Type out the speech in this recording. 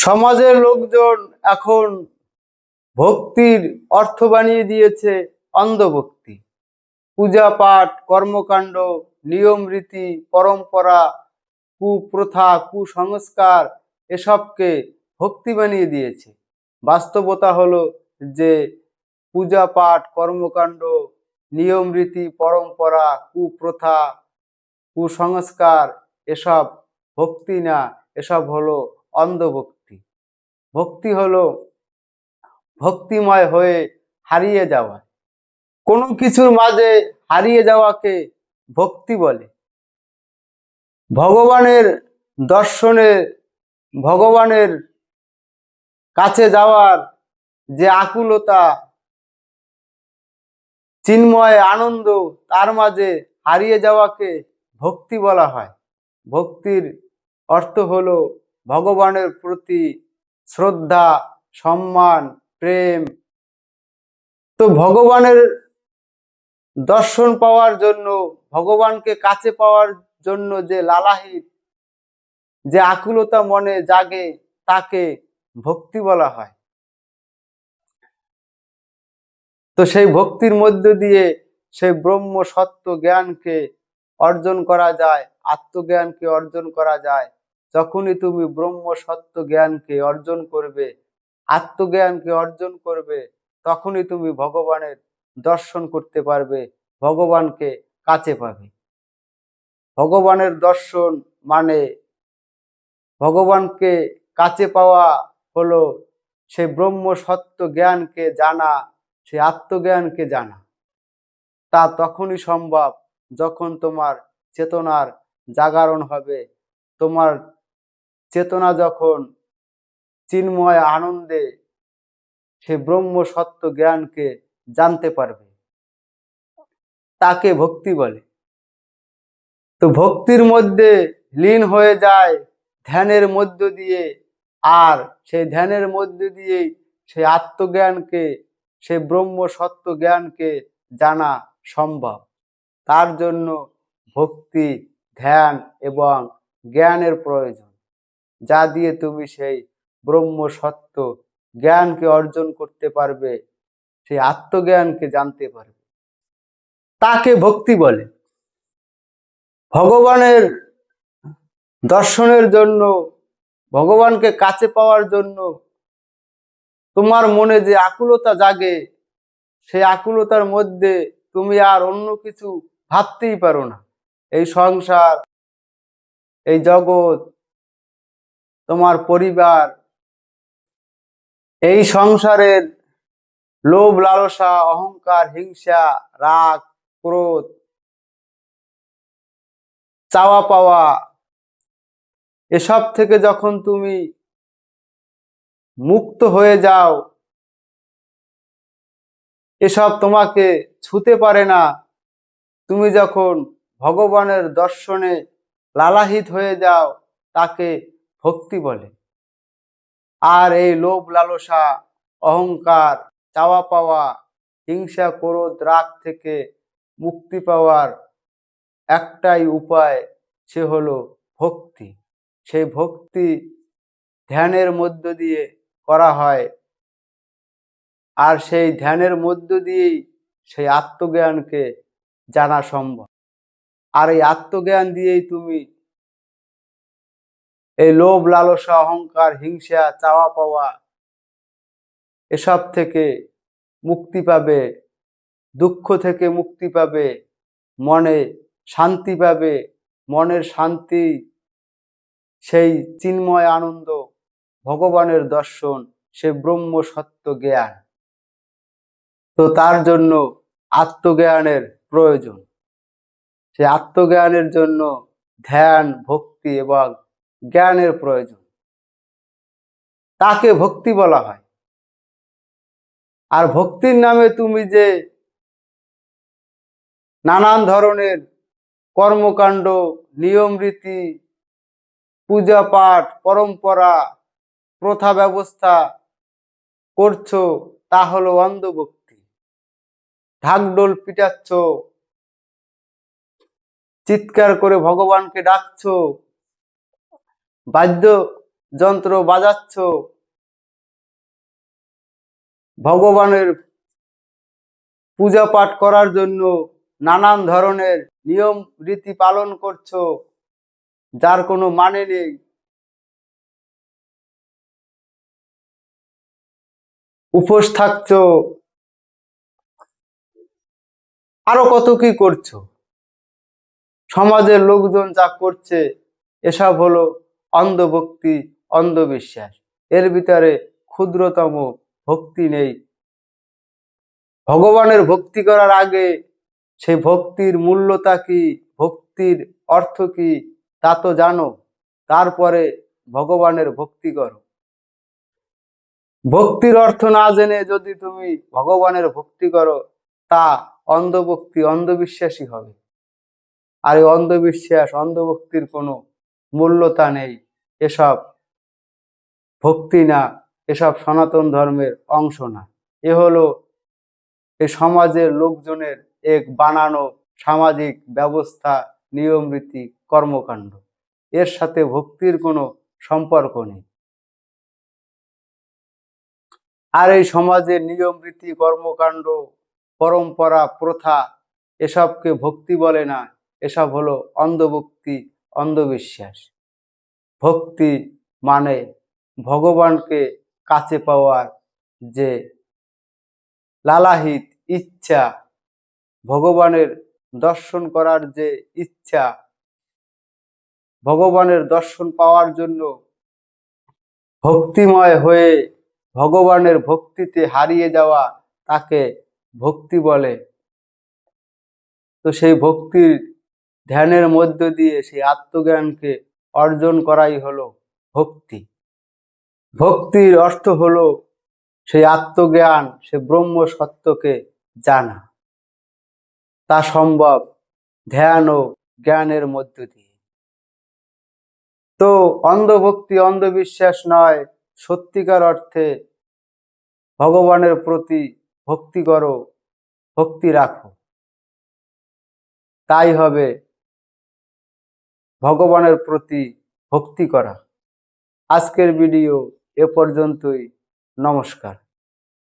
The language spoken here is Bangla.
সমাজের লোকজন এখন ভক্তির অর্থ বানিয়ে দিয়েছে অন্ধভক্তি। পূজা পাঠ, কর্মকাণ্ড, নিয়ম রীতি, পরম্পরা, কুপ্রথা, কুসংস্কার এসবকে ভক্তি বানিয়ে দিয়েছে। বাস্তবতা হলো যে পূজা পাঠ, কর্মকাণ্ড, নিয়ম রীতি, পরম্পরা, কুপ্রথা, কুসংস্কার এসব ভক্তি না, এসব হলো অন্ধভক্তি। ভক্তি হলো ভক্তিময় হয়ে হারিয়ে যাওয়া। কোনো কিছুর মাঝে হারিয়ে যাওয়াকে ভক্তি বলে। ভগবানের দর্শনে, ভগবানের কাছে যাওয়ার যে আকুলতা, চিন্ময় আনন্দ, তার মাঝে হারিয়ে যাওয়াকে ভক্তি বলা হয়। ভক্তির অর্থ হলো ভগবানের প্রতি শ্রদ্ধা, সম্মান, প্রেম। তো ভগবানের দর্শন পাওয়ার জন্য, ভগবানকে কাছে পাওয়ার জন্য যে লালাহিত, যে আকুলতা মনে জাগে, তাকে ভক্তি বলা হয়। তো সেই ভক্তির মধ্য দিয়ে সেই ব্রহ্ম সত্য জ্ঞানকে অর্জন করা যায়, আত্মজ্ঞানকে অর্জন করা যায়। যখনই তুমি ব্রহ্ম সত্য জ্ঞানকে অর্জন করবে, আত্মজ্ঞানকে অর্জন করবে, তখনই তুমি ভগবানের দর্শন করতে পারবে, ভগবানকে কাছে পাবে। ভগবানের দর্শন মানে ভগবানকে কাছে পাওয়া হলো সে ব্রহ্ম সত্য জ্ঞানকে জানা, সে আত্মজ্ঞানকে জানা। তা তখনই সম্ভব যখন তোমার চেতনার জাগরণ হবে, তোমার চেতনা যখন চিন্ময় আনন্দে সে ব্রহ্ম সত্য জ্ঞানকে জানতে পারবে, তাকে ভক্তি বলে। তো ভক্তির মধ্যে লীন হয়ে যায় ধ্যানের মধ্য দিয়ে, আর সেই ধ্যানের মধ্য দিয়েই সেই আত্মজ্ঞানকে, সেই ব্রহ্ম সত্য জ্ঞানকে জানা সম্ভব। তার জন্য ভক্তি, ধ্যান এবং জ্ঞানের প্রয়োজন, যা দিয়ে তুমি সেই ব্রহ্ম সত্য জ্ঞানকে অর্জন করতে পারবে, সেই আত্মজ্ঞানকে জানতে পারবে, তাকে ভক্তি বলে। ভগবানের দর্শনের জন্য, ভগবানকে কাছে পাওয়ার জন্য তোমার মনে যে আকুলতা জাগে, সেই আকুলতার মধ্যে তুমি আর অন্য কিছু ভাবতেই পারো না। এই সংসার, এই জগৎ, তোমার পরিবার, এই সংসারের লোভ, লালসা, অহংকার, হিংসা, রাগ, ক্রোধ, চাওয়া পাওয়া, এসব থেকে যখন তুমি মুক্ত হয়ে যাও, এসব তোমাকে ছুতে পারে না, তুমি যখন ভগবানের দর্শনে লালাহিত হয়ে যাও, তাকে ভক্তি বলে। আর এই লোভ, লালসা, অহংকার, চাওয়া পাওয়া, হিংসা, ক্রোধ, রাগ থেকে মুক্তি পাওয়ার একটাই উপায়, সে হলো ভক্তি। সেই ভক্তি ধ্যানের মধ্য দিয়ে করা হয়, আর সেই ধ্যানের মধ্য দিয়েই সেই আত্মজ্ঞানকে জানা সম্ভব। আর এই আত্মজ্ঞান দিয়েই তুমি এই লোভ, লালসা, অহংকার, হিংসা, চাওয়া পাওয়া এসব থেকে মুক্তি পাবে, দুঃখ থেকে মুক্তি পাবে, মনে শান্তি পাবে। মনের শান্তি, সেই চিন্ময় আনন্দ, ভগবানের দর্শন, সে ব্রহ্ম সত্য জ্ঞান। তো তার জন্য আত্মজ্ঞানের প্রয়োজন। সে আত্মজ্ঞানের জন্য ধ্যান, ভক্তি এবং জ্ঞানের প্রয়োজন, তাকে ভক্তি বলা হয়। আর ভক্তির নামে তুমি যে নানান ধরনের কর্মকাণ্ড, নিয়ম রীতি, পূজা পাঠ, পরম্পরা, প্রথা ব্যবস্থা করছো, তা হলো অন্ধভক্তি। ঢাকঢোল পিটাচ্ছ, চিৎকার করে ভগবানকে ডাকছো, বাদ্য যন্ত্র বাজাচ্ছ, ভগবানের পূজা পাঠ করার জন্য নানান ধরনের নিয়ম রীতি পালন করছো, যার কোনো মানে নেই। উপোস থাকছো, আরো কত কি করছো। সমাজের লোকজন যা করছে এসব হলো অন্ধভক্তি, অন্ধবিশ্বাস। এর ভিতরে ক্ষুদ্রতম ভক্তি নেই। ভগবানের ভক্তি করার আগে সেই ভক্তির মূল্যটা কি, ভক্তির অর্থ কি তা তো জানো, তারপরে ভগবানের ভক্তি করো। ভক্তির অর্থ না জেনে যদি তুমি ভগবানের ভক্তি করো, তা অন্ধভক্তি, অন্ধবিশ্বাসী হবে। আর এই অন্ধবিশ্বাস, অন্ধভক্তির কোনো মূল্যতা নেই। এসব ভক্তি না, এসব সনাতন ধর্মের অংশ না। এ হলো এই সমাজের লোকজনের এক বানানো সামাজিক ব্যবস্থা, নিয়ম রীতি, কর্মকাণ্ড। এর সাথে ভক্তির কোনো সম্পর্ক নেই। আর এই সমাজের নিয়ম রীতি, কর্মকাণ্ড, পরম্পরা, প্রথা, এসবকে ভক্তি বলে না। এসব হলো অন্ধভক্তি, অন্ধবিশ্বাস। ভক্তি মানে ভগবানকে কাছে পাওয়ার যে লালাহিত ইচ্ছা, ভগবানের দর্শন করার যে ইচ্ছা, ভগবানের দর্শন পাওয়ার জন্য ভক্তিময় হয়ে ভগবানের ভক্তিতে হারিয়ে যাওয়া, তাকে ভক্তি বলে। তো সেই ভক্তির ধ্যানের মধ্য দিয়ে সেই আত্মজ্ঞানকে অর্জন করাই হলো ভক্তি। ভক্তির অর্থ হলো সেই আত্মজ্ঞান, সে ব্রহ্ম সত্যকে জানা। তা সম্ভব ধ্যান ও জ্ঞানের মধ্য দিয়ে। তো অন্ধভক্তি, অন্ধবিশ্বাস নয়, সত্যিকার অর্থে ভগবানের প্রতি ভক্তি করো, ভক্তি রাখো, তাই হবে ভগবানের প্রতি ভক্তি করা। আজকের ভিডিও এ পর্যন্তই। নমস্কার।